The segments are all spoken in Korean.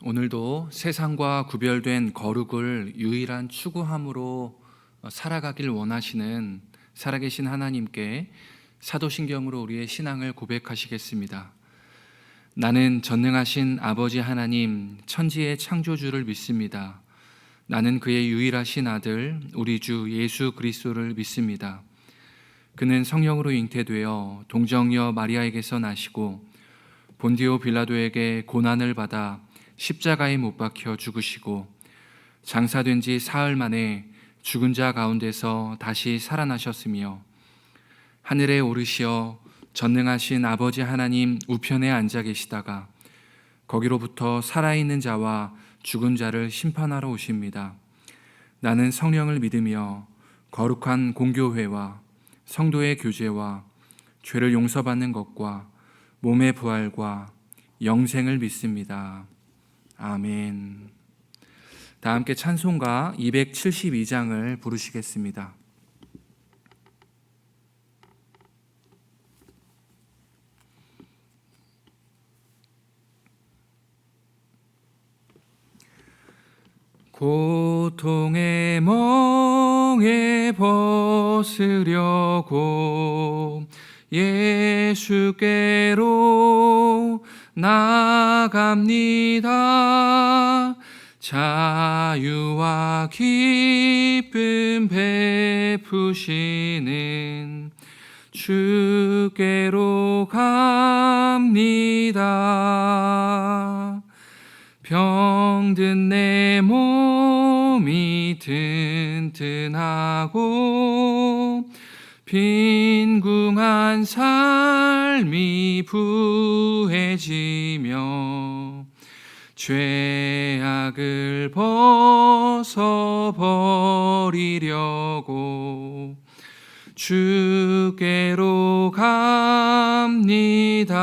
오늘도 세상과 구별된 거룩을 유일한 추구함으로 살아가길 원하시는 살아계신 하나님께 사도신경으로 우리의 신앙을 고백하시겠습니다. 나는 전능하신 아버지 하나님, 천지의 창조주를 믿습니다. 나는 그의 유일하신 아들, 우리 주 예수 그리스도를 믿습니다. 그는 성령으로 잉태되어 동정녀 마리아에게서 나시고 본디오 빌라도에게 고난을 받아 십자가에 못 박혀 죽으시고 장사된 지 사흘 만에 죽은 자 가운데서 다시 살아나셨으며 하늘에 오르시어 전능하신 아버지 하나님 우편에 앉아 계시다가 거기로부터 살아있는 자와 죽은 자를 심판하러 오십니다. 나는 성령을 믿으며 거룩한 공교회와 성도의 교제와 죄를 용서받는 것과 몸의 부활과 영생을 믿습니다. 아멘. 다 함께 찬송가 272장을 부르시겠습니다. 고통의 멍에 벗으려고 예수께로 나갑니다. 자유와 기쁨 베푸시는 주께로 갑니다. 병든 내 몸이 튼튼하고 빈궁한 삶이 부해지며 죄악을 벗어버리려고 주께로 갑니다.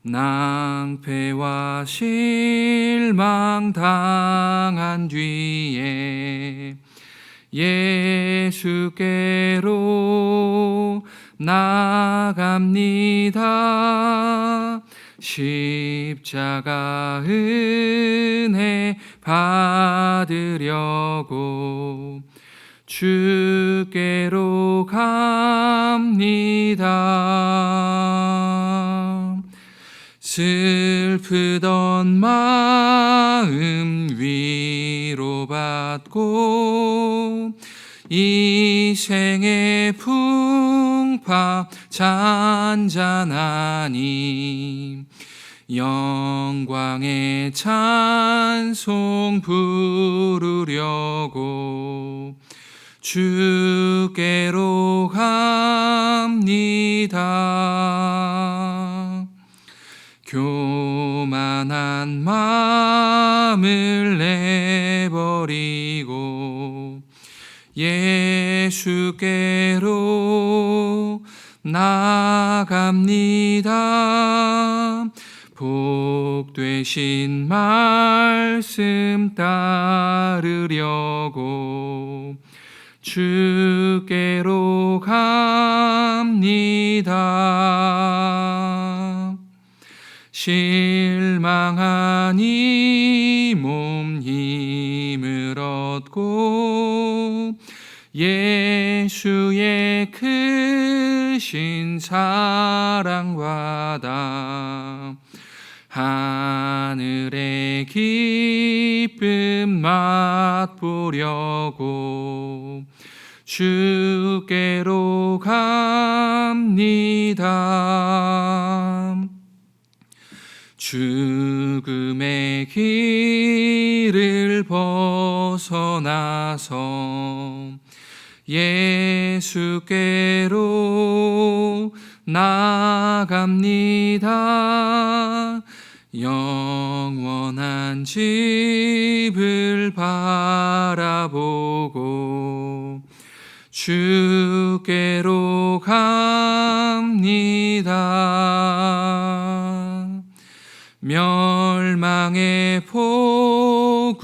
낭패와 실망 당한 뒤에 예수께로 나갑니다. 십자가 은혜 받으려고 주께로 갑니다. 슬프던 마음 위로받고 이 생의 풍파 잔잔하니 영광의 찬송 부르려고 주께로 갑니다. 교만한 마음을 내버리고 예수께로 나갑니다. 복되신 말씀 따르려고 주께로 갑니다. 실망한 이 몸 힘을 얻고 예수의 크신 사랑 받아 하늘의 기쁨 맛보려고 주께로 갑니다. 죽음의 길을 벗어나서 예수께로 나갑니다. 영원한 집을 바라보고 주께로 갑니다. 멸망의 포구해여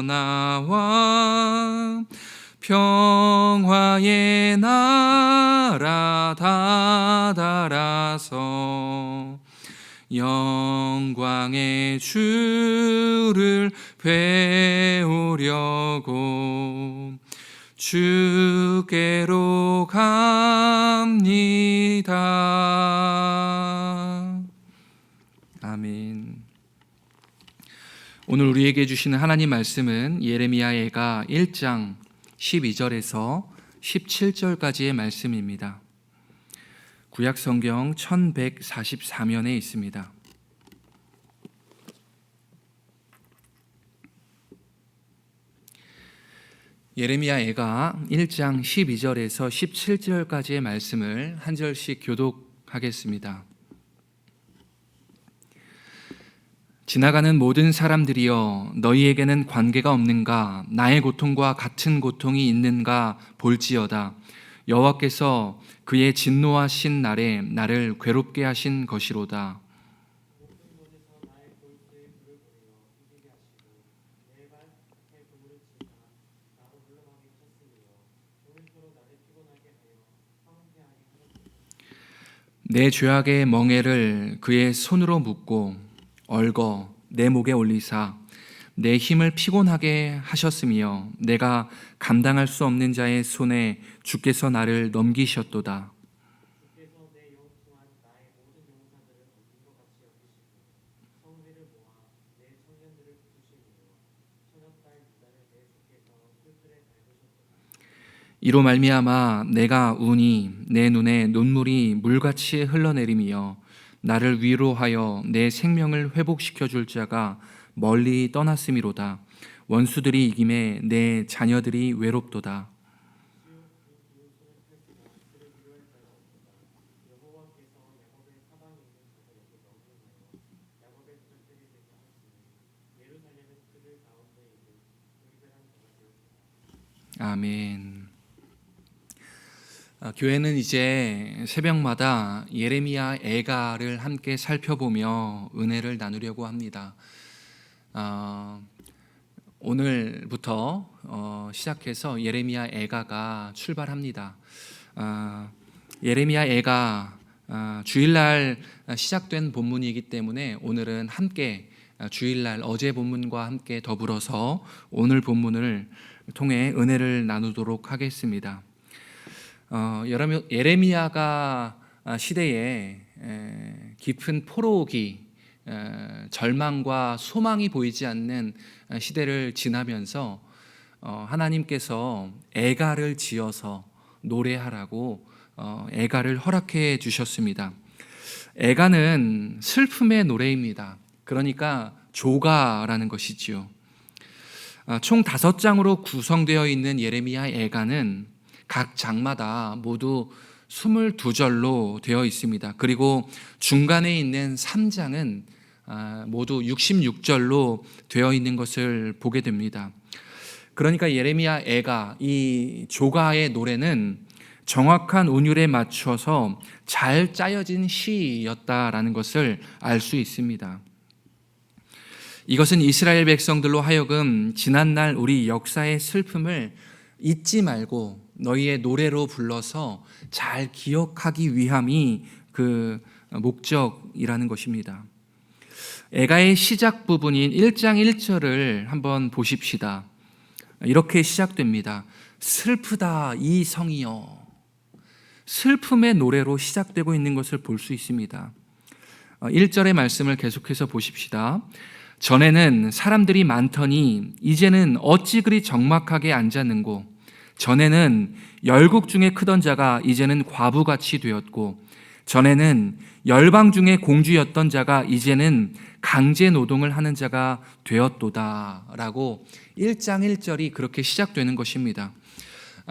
나와 평화의 나라 다다라서 영광의 주를 배우려고 주께로 갑니다. 아멘. 오늘 우리에게 주시는 하나님 말씀은 예레미야애가 1장 12절에서 17절까지의 말씀입니다. 구약 성경 1144면에 있습니다. 예레미야애가 1장 12절에서 17절까지의 말씀을 한 절씩 교독하겠습니다. 지나가는 모든 사람들이여, 너희에게는 관계가 없는가? 나의 고통과 같은 고통이 있는가 볼지어다. 여호와께서 그의 진노하신 날에 나를 괴롭게 하신 것이로다. 내 죄악의 멍에를 그의 손으로 묶고 얽어 내 목에 올리사 내 힘을 피곤하게 하셨으며 내가 감당할 수 없는 자의 손에 주께서 나를 넘기셨도다. 이로 말미암아 내가 우니 내 눈에 눈물이 물같이 흘러내리며 나를 위로하여 내 생명을 회복시켜 줄 자가 멀리 떠났음이로다. 원수들이 이김에 내 자녀들이 외롭도다. 아멘. 교회는 이제 새벽마다 예레미야 애가를 함께 살펴보며 은혜를 나누려고 합니다. 오늘부터 시작해서 예레미야 애가가 출발합니다. 예레미야 애가 주일날 시작된 본문이기 때문에 오늘은 함께 주일날 어제 본문과 함께 더불어서 오늘 본문을 통해 은혜를 나누도록 하겠습니다. 예레미야가 시대에 깊은 포로기, 절망과 소망이 보이지 않는 시대를 지나면서 하나님께서 애가를 지어서 노래하라고 애가를 허락해 주셨습니다. 애가는 슬픔의 노래입니다. 그러니까 조가라는 것이지요. 총 5장으로 구성되어 있는 예레미야 애가는 각 장마다 모두 22절로 되어 있습니다. 그리고 중간에 있는 3장은 모두 66절로 되어 있는 것을 보게 됩니다. 그러니까 예레미야 애가, 이 조가의 노래는 정확한 운율에 맞춰서 잘 짜여진 시였다라는 것을 알 수 있습니다. 이것은 이스라엘 백성들로 하여금 지난날 우리 역사의 슬픔을 잊지 말고 너희의 노래로 불러서 잘 기억하기 위함이 그 목적이라는 것입니다. 애가의 시작 부분인 1장 1절을 한번 보십시다. 이렇게 시작됩니다. 슬프다 이 성이여. 슬픔의 노래로 시작되고 있는 것을 볼 수 있습니다. 1절의 말씀을 계속해서 보십시다. 전에는 사람들이 많더니 이제는 어찌 그리 적막하게 앉았는고, 전에는 열국 중에 크던 자가 이제는 과부같이 되었고, 전에는 열방 중에 공주였던 자가 이제는 강제 노동을 하는 자가 되었도다 라고 1장 1절이 그렇게 시작되는 것입니다.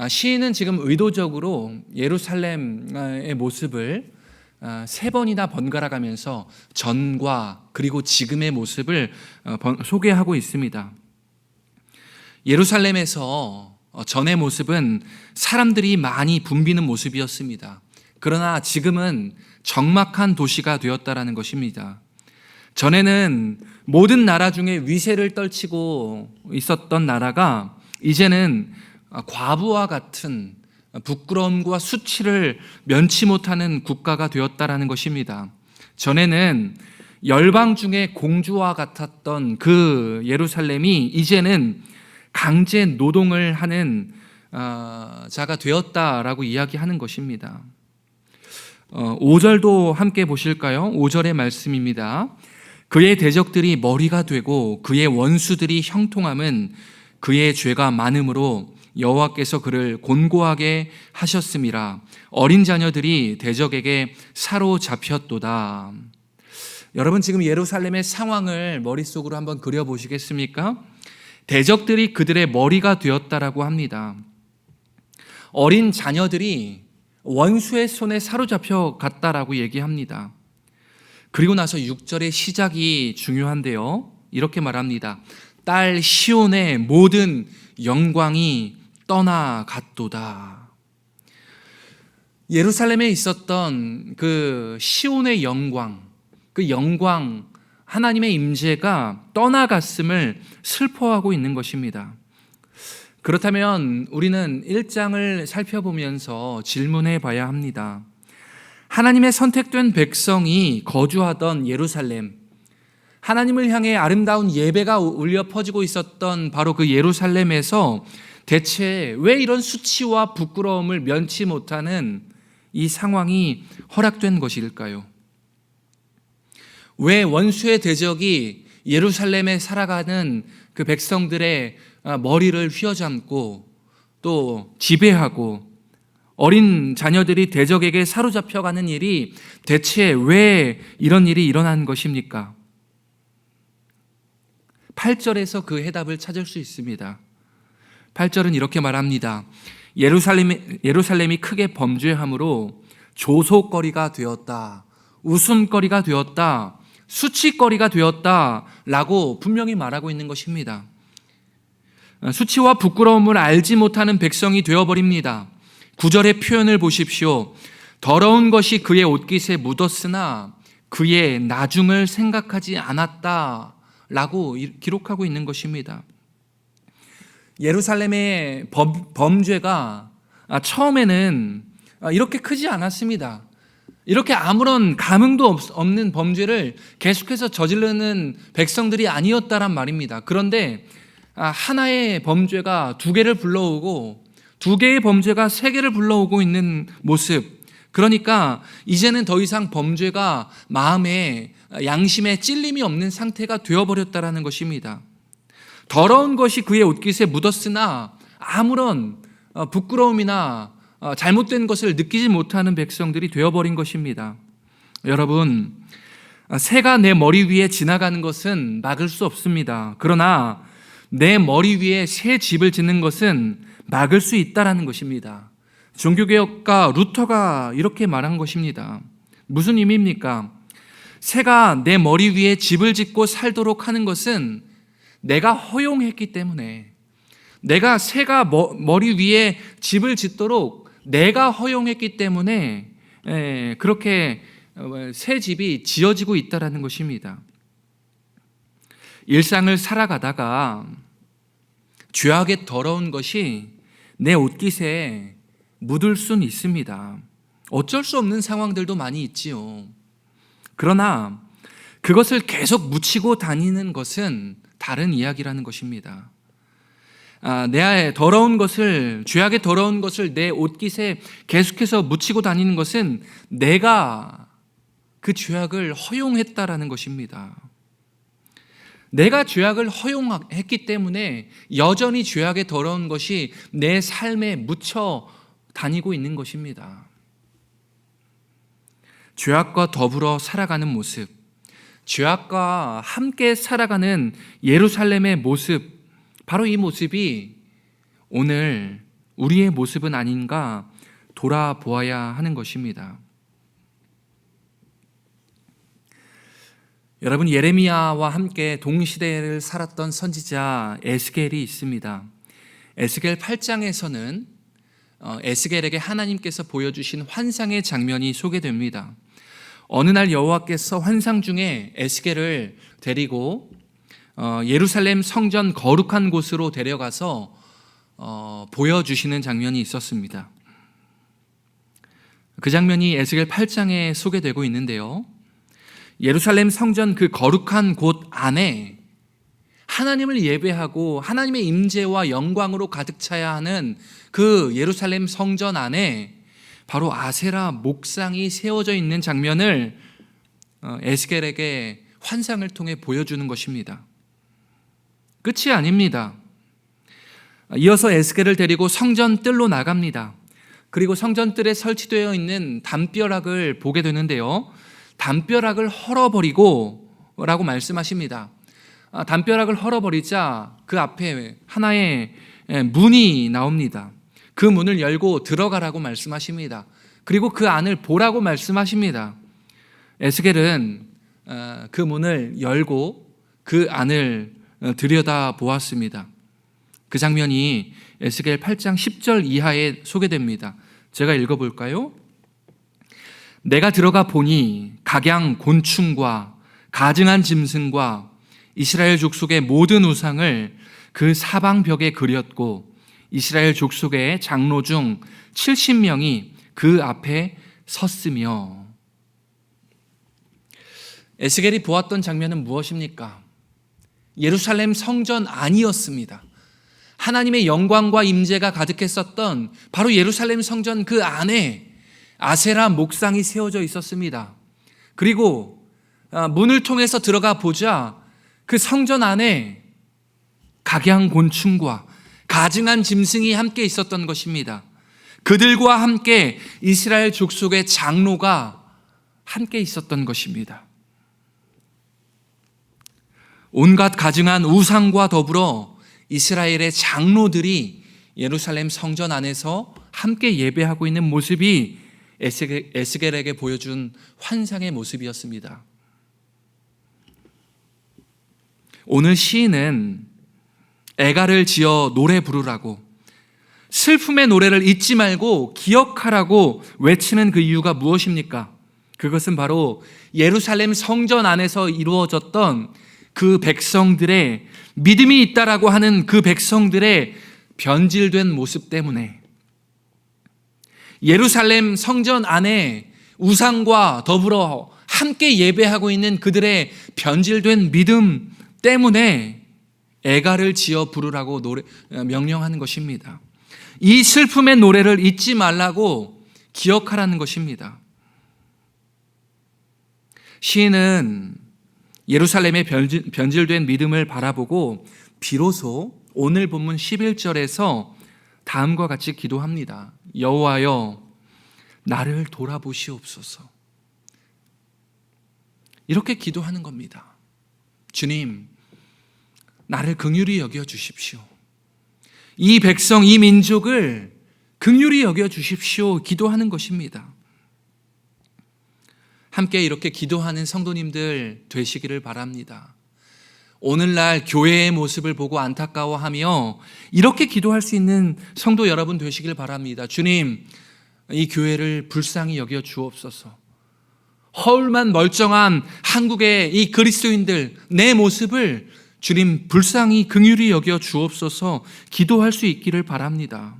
시인은 지금 의도적으로 예루살렘의 모습을 3번이나 번갈아 가면서 전과 그리고 지금의 모습을 소개하고 있습니다. 예루살렘에서 전의 모습은 사람들이 많이 붐비는 모습이었습니다. 그러나 지금은 적막한 도시가 되었다라는 것입니다. 전에는 모든 나라 중에 위세를 떨치고 있었던 나라가 이제는 과부와 같은 부끄러움과 수치를 면치 못하는 국가가 되었다라는 것입니다. 전에는 열방 중에 공주와 같았던 그 예루살렘이 이제는 강제 노동을 하는 자가 되었다라고 이야기하는 것입니다. 5절도 함께 보실까요? 5절의 말씀입니다. 그의 대적들이 머리가 되고 그의 원수들이 형통함은 그의 죄가 많음으로 여호와께서 그를 곤고하게 하셨음이라. 어린 자녀들이 대적에게 사로잡혔도다. 여러분, 지금 예루살렘의 상황을 머릿속으로 한번 그려보시겠습니까? 대적들이 그들의 머리가 되었다라고 합니다. 어린 자녀들이 원수의 손에 사로잡혀 갔다라고 얘기합니다. 그리고 나서 6절의 시작이 중요한데요. 이렇게 말합니다. 딸 시온의 모든 영광이 떠나갔도다. 예루살렘에 있었던 그 시온의 영광, 그 영광, 하나님의 임재가 떠나갔음을 슬퍼하고 있는 것입니다. 그렇다면 우리는 1장을 살펴보면서 질문해 봐야 합니다. 하나님의 선택된 백성이 거주하던 예루살렘, 하나님을 향해 아름다운 예배가 울려 퍼지고 있었던 바로 그 예루살렘에서 대체 왜 이런 수치와 부끄러움을 면치 못하는 이 상황이 허락된 것일까요? 왜 원수의 대적이 예루살렘에 살아가는 그 백성들의 머리를 휘어잡고 또 지배하고 어린 자녀들이 대적에게 사로잡혀가는 일이 대체 왜 이런 일이 일어난 것입니까? 8절에서 그 해답을 찾을 수 있습니다. 8절은 이렇게 말합니다. 예루살렘이 크게 범죄함으로 조소거리가 되었다, 웃음거리가 되었다, 수치거리가 되었다라고 분명히 말하고 있는 것입니다. 수치와 부끄러움을 알지 못하는 백성이 되어버립니다. 9절의 표현을 보십시오. 더러운 것이 그의 옷깃에 묻었으나 그의 나중을 생각하지 않았다라고 기록하고 있는 것입니다. 예루살렘의 범죄가 처음에는 이렇게 크지 않았습니다. 이렇게 아무런 감흥도 없는 범죄를 계속해서 저지르는 백성들이 아니었다란 말입니다. 그런데 하나의 범죄가 두 개를 불러오고 두 개의 범죄가 세 개를 불러오고 있는 모습, 그러니까 이제는 더 이상 범죄가 마음에 양심에 찔림이 없는 상태가 되어버렸다라는 것입니다. 더러운 것이 그의 옷깃에 묻었으나 아무런 부끄러움이나 잘못된 것을 느끼지 못하는 백성들이 되어버린 것입니다. 여러분, 새가 내 머리 위에 지나가는 것은 막을 수 없습니다. 그러나 내 머리 위에 새 집을 짓는 것은 막을 수 있다라는 것입니다. 종교개혁가 루터가 이렇게 말한 것입니다. 무슨 의미입니까? 새가 내 머리 위에 집을 짓고 살도록 하는 것은 내가 허용했기 때문에, 내가 새가 머리 위에 집을 짓도록 내가 허용했기 때문에 그렇게 새 집이 지어지고 있다는 것입니다. 일상을 살아가다가 죄악의 더러운 것이 내 옷깃에 묻을 수는 있습니다. 어쩔 수 없는 상황들도 많이 있지요. 그러나 그것을 계속 묻히고 다니는 것은 다른 이야기라는 것입니다. 내 더러운 것을, 죄악의 더러운 것을 내 옷깃에 계속해서 묻히고 다니는 것은 내가 그 죄악을 허용했다라는 것입니다. 내가 죄악을 허용했기 때문에 여전히 죄악의 더러운 것이 내 삶에 묻혀 다니고 있는 것입니다. 죄악과 더불어 살아가는 모습, 죄악과 함께 살아가는 예루살렘의 모습, 바로 이 모습이 오늘 우리의 모습은 아닌가 돌아보아야 하는 것입니다. 여러분, 예레미야와 함께 동시대를 살았던 선지자 에스겔이 있습니다. 에스겔 8장에서는 에스겔에게 하나님께서 보여주신 환상의 장면이 소개됩니다. 어느 날 여호와께서 환상 중에 에스겔을 데리고 예루살렘 성전 거룩한 곳으로 데려가서 보여주시는 장면이 있었습니다. 그 장면이 에스겔 8장에 소개되고 있는데요. 예루살렘 성전 그 거룩한 곳 안에 하나님을 예배하고 하나님의 임재와 영광으로 가득 차야 하는 그 예루살렘 성전 안에 바로 아세라 목상이 세워져 있는 장면을 에스겔에게 환상을 통해 보여주는 것입니다. 끝이 아닙니다. 이어서 에스겔을 데리고 성전 뜰로 나갑니다. 그리고 성전 뜰에 설치되어 있는 담벼락을 보게 되는데요, 담벼락을 헐어버리고 라고 말씀하십니다. 담벼락을 헐어버리자 그 앞에 하나의 문이 나옵니다. 그 문을 열고 들어가라고 말씀하십니다. 그리고 그 안을 보라고 말씀하십니다. 에스겔은 그 문을 열고 그 안을 들여다 보았습니다. 그 장면이 에스겔 8장 10절 이하에 소개됩니다. 제가 읽어볼까요? 내가 들어가 보니 각양 곤충과 가증한 짐승과 이스라엘 족속의 모든 우상을 그 사방벽에 그렸고 이스라엘 족속의 장로 중 70명이 그 앞에 섰으며. 에스겔이 보았던 장면은 무엇입니까? 예루살렘 성전 안이었습니다. 하나님의 영광과 임재가 가득했었던 바로 예루살렘 성전 그 안에 아세라 목상이 세워져 있었습니다. 그리고 문을 통해서 들어가 보자 그 성전 안에 각양곤충과 가증한 짐승이 함께 있었던 것입니다. 그들과 함께 이스라엘 족속의 장로가 함께 있었던 것입니다. 온갖 가증한 우상과 더불어 이스라엘의 장로들이 예루살렘 성전 안에서 함께 예배하고 있는 모습이 에스겔에게 보여준 환상의 모습이었습니다. 오늘 시인은 애가를 지어 노래 부르라고, 슬픔의 노래를 잊지 말고 기억하라고 외치는 그 이유가 무엇입니까? 그것은 바로 예루살렘 성전 안에서 이루어졌던 그 백성들의 믿음이 있다라고 하는 그 백성들의 변질된 모습 때문에, 예루살렘 성전 안에 우상과 더불어 함께 예배하고 있는 그들의 변질된 믿음 때문에 애가를 지어 부르라고 명령하는 것입니다. 이 슬픔의 노래를 잊지 말라고 기억하라는 것입니다. 시인은 예루살렘의 변질된 믿음을 바라보고 비로소 오늘 본문 11절에서 다음과 같이 기도합니다. 여호와여, 나를 돌아보시옵소서. 이렇게 기도하는 겁니다. 주님, 나를 긍휼히 여겨 주십시오. 이 백성, 이 민족을 긍휼히 여겨 주십시오. 기도하는 것입니다. 함께 이렇게 기도하는 성도님들 되시기를 바랍니다. 오늘날 교회의 모습을 보고 안타까워하며 이렇게 기도할 수 있는 성도 여러분 되시길 바랍니다. 주님, 이 교회를 불쌍히 여겨 주옵소서. 허울만 멀쩡한 한국의 이 그리스도인들, 내 모습을 주님 불쌍히 긍휼히 여겨 주옵소서 기도할 수 있기를 바랍니다.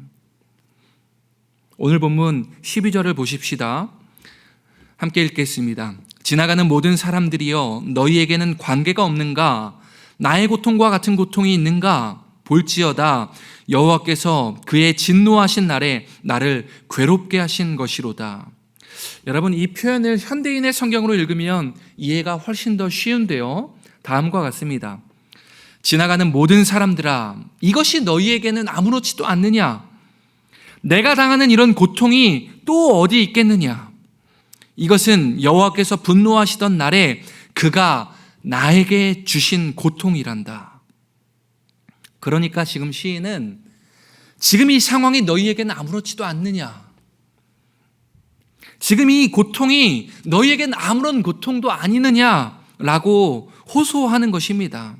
오늘 본문 12절을 보십시다. 함께 읽겠습니다. 지나가는 모든 사람들이여, 너희에게는 관계가 없는가? 나의 고통과 같은 고통이 있는가? 볼지어다 여호와께서 그의 진노하신 날에 나를 괴롭게 하신 것이로다. 여러분, 이 표현을 현대인의 성경으로 읽으면 이해가 훨씬 더 쉬운데요, 다음과 같습니다. 지나가는 모든 사람들아, 이것이 너희에게는 아무렇지도 않느냐? 내가 당하는 이런 고통이 또 어디 있겠느냐? 이것은 여호와께서 분노하시던 날에 그가 나에게 주신 고통이란다. 그러니까 지금 시인은 지금 이 상황이 너희에게는 아무렇지도 않느냐? 지금 이 고통이 너희에게는 아무런 고통도 아니느냐라고 호소하는 것입니다.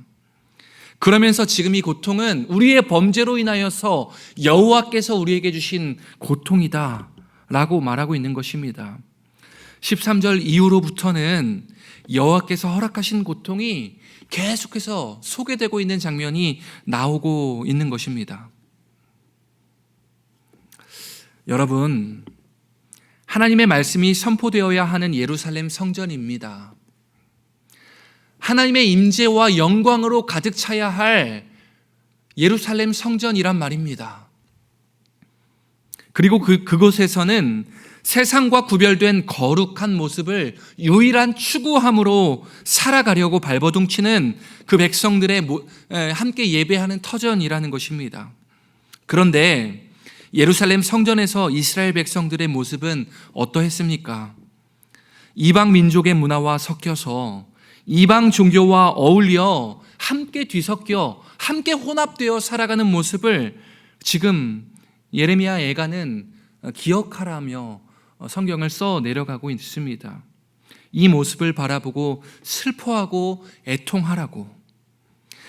그러면서 지금 이 고통은 우리의 범죄로 인하여서 여호와께서 우리에게 주신 고통이다 라고 말하고 있는 것입니다. 13절 이후로부터는 여호와께서 허락하신 고통이 계속해서 소개되고 있는 장면이 나오고 있는 것입니다. 여러분, 하나님의 말씀이 선포되어야 하는 예루살렘 성전입니다. 하나님의 임재와 영광으로 가득 차야 할 예루살렘 성전이란 말입니다. 그리고 그곳에서는 세상과 구별된 거룩한 모습을 유일한 추구함으로 살아가려고 발버둥치는 그 백성들의 함께 예배하는 터전이라는 것입니다. 그런데 예루살렘 성전에서 이스라엘 백성들의 모습은 어떠했습니까? 이방 민족의 문화와 섞여서 이방 종교와 어울려 함께 뒤섞여 함께 혼합되어 살아가는 모습을 지금 예레미야 애가는 기억하라며 성경을 써 내려가고 있습니다. 이 모습을 바라보고 슬퍼하고 애통하라고,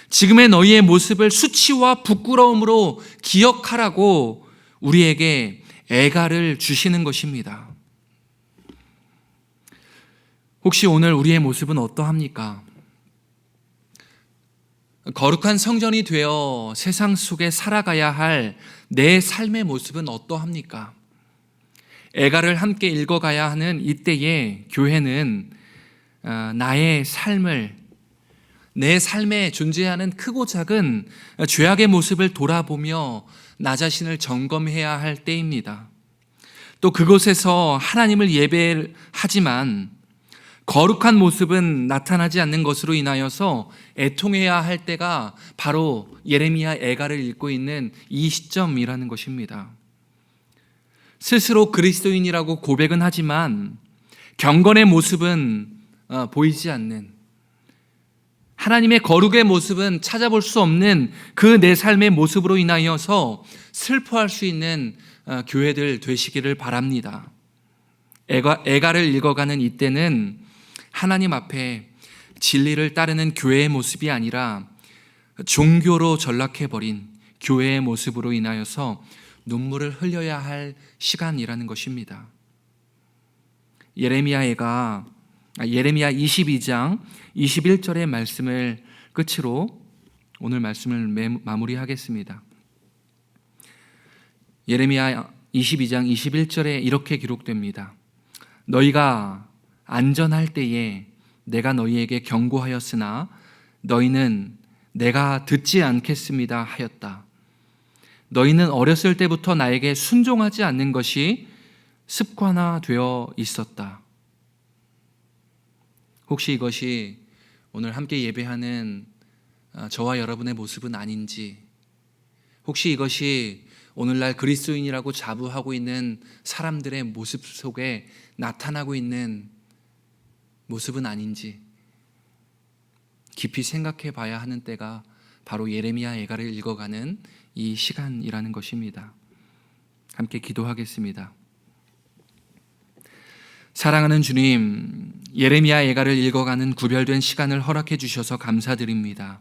지금의 너희의 모습을 수치와 부끄러움으로 기억하라고 우리에게 애가를 주시는 것입니다. 혹시 오늘 우리의 모습은 어떠합니까? 거룩한 성전이 되어 세상 속에 살아가야 할 내 삶의 모습은 어떠합니까? 애가를 함께 읽어가야 하는 이때에 교회는 나의 삶을, 내 삶에 존재하는 크고 작은 죄악의 모습을 돌아보며 나 자신을 점검해야 할 때입니다. 또 그곳에서 하나님을 예배하지만 거룩한 모습은 나타나지 않는 것으로 인하여서 애통해야 할 때가 바로 예레미야 애가를 읽고 있는 이 시점이라는 것입니다. 스스로 그리스도인이라고 고백은 하지만 경건의 모습은 보이지 않는, 하나님의 거룩의 모습은 찾아볼 수 없는 그 내 삶의 모습으로 인하여서 슬퍼할 수 있는 교회들 되시기를 바랍니다. 애가를 읽어가는 이때는 하나님 앞에 진리를 따르는 교회의 모습이 아니라 종교로 전락해버린 교회의 모습으로 인하여서 눈물을 흘려야 할 시간이라는 것입니다. 예레미야 22장 21절의 말씀을 끝으로 오늘 말씀을 마무리하겠습니다. 예레미야 22장 21절에 이렇게 기록됩니다. 너희가 안전할 때에 내가 너희에게 경고하였으나 너희는 내가 듣지 않겠습니다 하였다. 너희는 어렸을 때부터 나에게 순종하지 않는 것이 습관화되어 있었다. 혹시 이것이 오늘 함께 예배하는 저와 여러분의 모습은 아닌지, 혹시 이것이 오늘날 그리스도인이라고 자부하고 있는 사람들의 모습 속에 나타나고 있는 모습은 아닌지 깊이 생각해 봐야 하는 때가 바로 예레미야 애가를 읽어가는 이 시간이라는 것입니다. 함께 기도하겠습니다. 사랑하는 주님, 예레미야 애가를 읽어가는 구별된 시간을 허락해 주셔서 감사드립니다.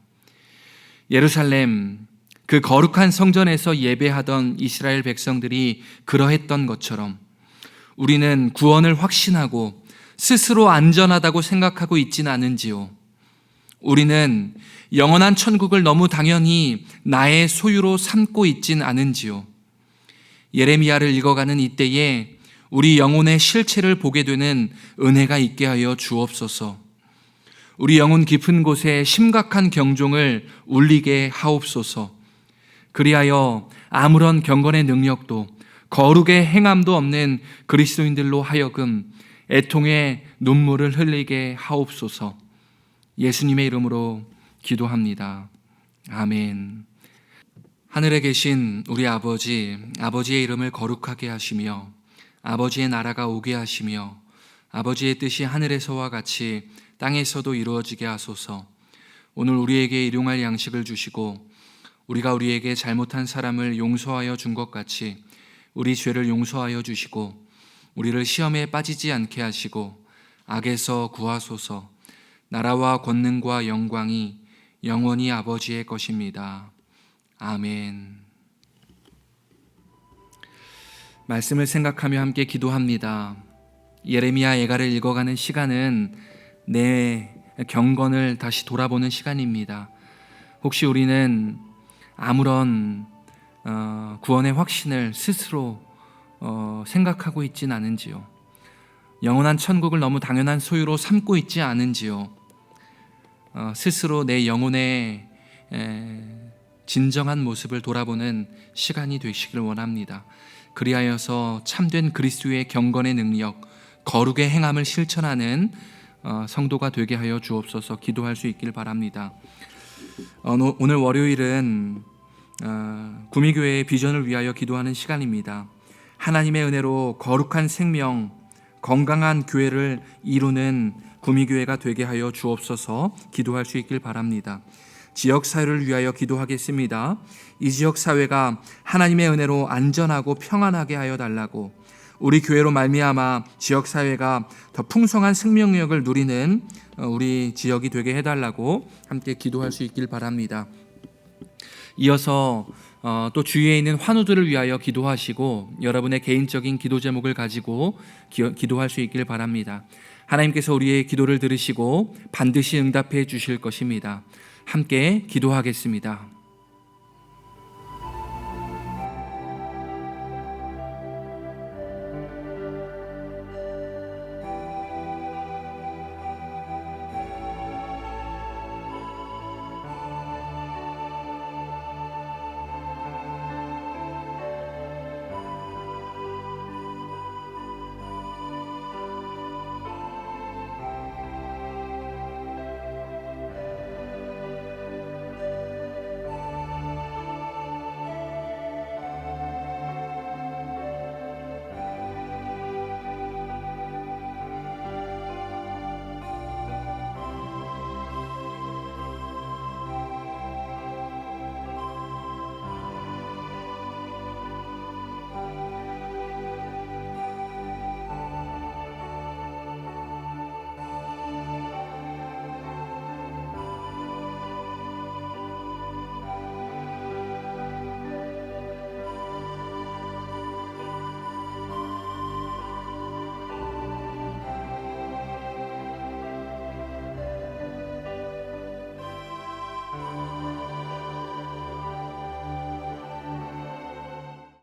예루살렘, 그 거룩한 성전에서 예배하던 이스라엘 백성들이 그러했던 것처럼 우리는 구원을 확신하고 스스로 안전하다고 생각하고 있지는 않은지요. 우리는 영원한 천국을 너무 당연히 나의 소유로 삼고 있진 않은지요. 예레미야를 읽어가는 이때에 우리 영혼의 실체를 보게 되는 은혜가 있게 하여 주옵소서. 우리 영혼 깊은 곳에 심각한 경종을 울리게 하옵소서. 그리하여 아무런 경건의 능력도 거룩의 행함도 없는 그리스도인들로 하여금 애통의 눈물을 흘리게 하옵소서. 예수님의 이름으로 기도합니다. 아멘. 하늘에 계신 우리 아버지의 이름을 거룩하게 하시며 아버지의 나라가 오게 하시며 아버지의 뜻이 하늘에서와 같이 땅에서도 이루어지게 하소서. 오늘 우리에게 일용할 양식을 주시고 우리가 우리에게 잘못한 사람을 용서하여 준 것 같이 우리 죄를 용서하여 주시고 우리를 시험에 빠지지 않게 하시고 악에서 구하소서. 나라와 권능과 영광이 영원히 아버지의 것입니다. 아멘. 말씀을 생각하며 함께 기도합니다. 예레미야 애가를 읽어가는 시간은 내 경건을 다시 돌아보는 시간입니다. 혹시 우리는 아무런 구원의 확신을 스스로 생각하고 있진 않은지요? 영원한 천국을 너무 당연한 소유로 삼고 있지 않은지요? 스스로 내 영혼의 진정한 모습을 돌아보는 시간이 되시길 원합니다. 그리하여서 참된 그리스도의 경건의 능력, 거룩의 행함을 실천하는 성도가 되게 하여 주옵소서. 기도할 수 있길 바랍니다. 오늘 월요일은 구미교회의 비전을 위하여 기도하는 시간입니다. 하나님의 은혜로 거룩한 생명, 건강한 교회를 이루는 구미교회가 되게 하여 주옵소서. 기도할 수 있길 바랍니다. 지역사회를 위하여 기도하겠습니다. 이 지역사회가 하나님의 은혜로 안전하고 평안하게 하여 달라고, 우리 교회로 말미암아 지역사회가 더 풍성한 생명력을 누리는 우리 지역이 되게 해달라고 함께 기도할 수 있길 바랍니다. 이어서 또 주위에 있는 환우들을 위하여 기도하시고 여러분의 개인적인 기도 제목을 가지고 기도할 수 있길 바랍니다. 하나님께서 우리의 기도를 들으시고 반드시 응답해 주실 것입니다. 함께 기도하겠습니다.